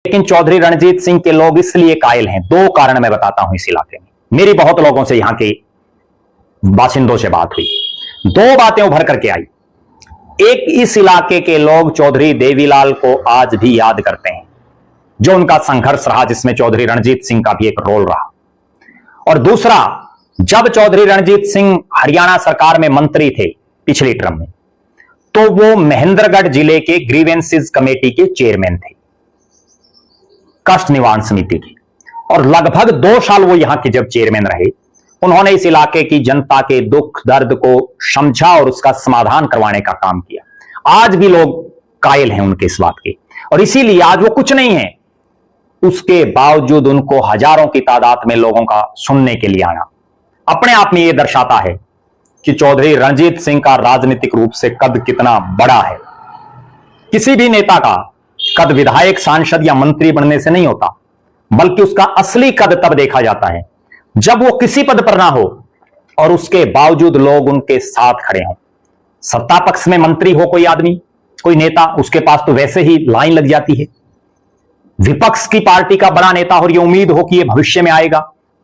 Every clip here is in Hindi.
लेकिन चौधरी रणजीत सिंह के लोग इसलिए कायल हैं, दो कारण मैं बताता हूं। इस इलाके में मेरी बहुत लोगों से, यहां के बाशिंदों से बात हुई, दो बातें उभर करके आई। एक, इस इलाके के लोग चौधरी देवीलाल को आज भी याद करते हैं, जो उनका संघर्ष रहा, जिसमें चौधरी रणजीत सिंह का भी एक रोल रहा। और दूसरा, जब चौधरी रणजीत सिंह हरियाणा सरकार में मंत्री थे पिछली टर्म में, तो वो महेंद्रगढ़ जिले के ग्रीवेंसेस कमेटी के चेयरमैन थे, कष्ट निवारण समिति की, और लगभग 2 साल वो यहां के जब चेयरमैन रहे, उन्होंने इस इलाके की जनता के दुख दर्द को समझा और उसका समाधान करवाने का काम किया। आज भी लोग कायल हैं उनके इस बात के, और इसीलिए आज वो कुछ नहीं है, उसके बावजूद उनको हजारों की तादाद में लोगों का सुनने के लिए आना अपने आप में यह दर्शाता है कि चौधरी रणजीत सिंह का राजनीतिक रूप से कद कितना बड़ा है। किसी भी नेता का कद विधायक, सांसद या मंत्री बनने से नहीं होता, बल्कि उसका असली कद तब देखा जाता है जब वो किसी पद पर ना हो और उसके बावजूद लोग उनके साथ खड़े हों। सत्ता पक्ष में मंत्री हो कोई आदमी, कोई नेता, उसके पास तो वैसे ही लाइन लग जाती है। विपक्ष की पार्टी का बड़ा नेता और ये उम्मीद हो कि ये भविष्य में आएगा,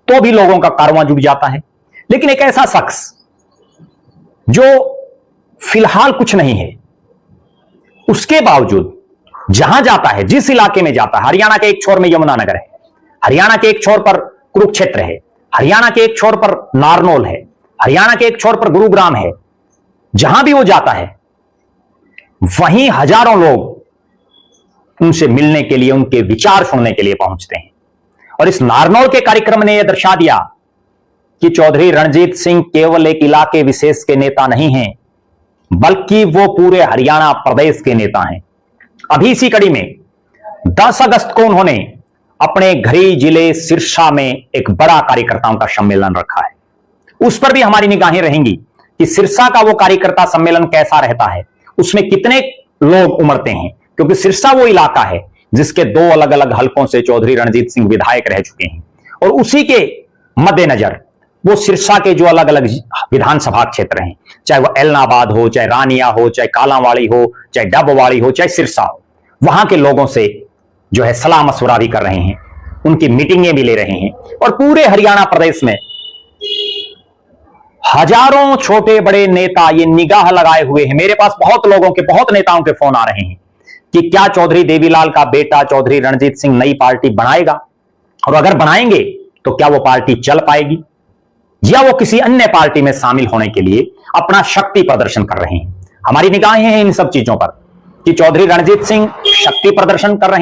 तो भी लोगों का कारवां जुट जाता है। लेकिन एक ऐसा शख्स जो फिलहाल कुछ नहीं है, उसके बावजूद जहां जाता है, जिस इलाके में जाता है, हरियाणा के एक छोर में यमुनानगर है, हरियाणा के एक छोर पर कुरुक्षेत्र है, हरियाणा के एक छोर पर नारनौल है, हरियाणा के एक छोर पर गुरुग्राम है, जहां भी वो जाता है वहीं हजारों लोग उनसे मिलने के लिए, उनके विचार सुनने के लिए पहुंचते हैं। और इस नारनौल के कार्यक्रम ने यह दर्शा दिया कि चौधरी रणजीत सिंह केवल एक इलाके विशेष के नेता नहीं हैं, बल्कि वो पूरे हरियाणा प्रदेश के नेता हैं। अभी इसी कड़ी में 10 अगस्त को उन्होंने अपने घरी जिले सिरसा में एक बड़ा कार्यकर्ताओं का सम्मेलन रखा है। उस पर भी हमारी निगाहें रहेंगी कि सिरसा का वो कार्यकर्ता सम्मेलन कैसा रहता है, उसमें कितने लोग उमड़ते हैं, क्योंकि सिरसा वो इलाका है जिसके 2 अलग अलग हलकों से चौधरी रणजीत सिंह विधायक रह चुके हैं। और उसी के मद्देनजर वो सिरसा के जो अलग अलग विधानसभा क्षेत्र हैं, चाहे वो एलनाबाद हो, चाहे रानिया हो, चाहे कालांवाड़ी हो, चाहे डबवाड़ी हो, चाहे सिरसा हो, वहां के लोगों से जो है सलाह मशवरा भी कर रहे हैं, उनकी मीटिंगें भी ले रहे हैं। और पूरे हरियाणा प्रदेश में हजारों छोटे बड़े नेता ये निगाह लगाए हुए हैं। मेरे पास बहुत लोगों के, बहुत नेताओं के फोन आ रहे हैं कि क्या चौधरी देवीलाल का बेटा चौधरी रणजीत सिंह नई पार्टी बनाएगा, और अगर बनाएंगे तो क्या वो पार्टी चल पाएगी, या वो किसी अन्य पार्टी में शामिल होने के लिए अपना शक्ति प्रदर्शन कर रहे हैं। हमारी निगाहें हैं इन सब चीजों पर कि चौधरी रणजीत सिंह शक्ति प्रदर्शन कर रहे हैं।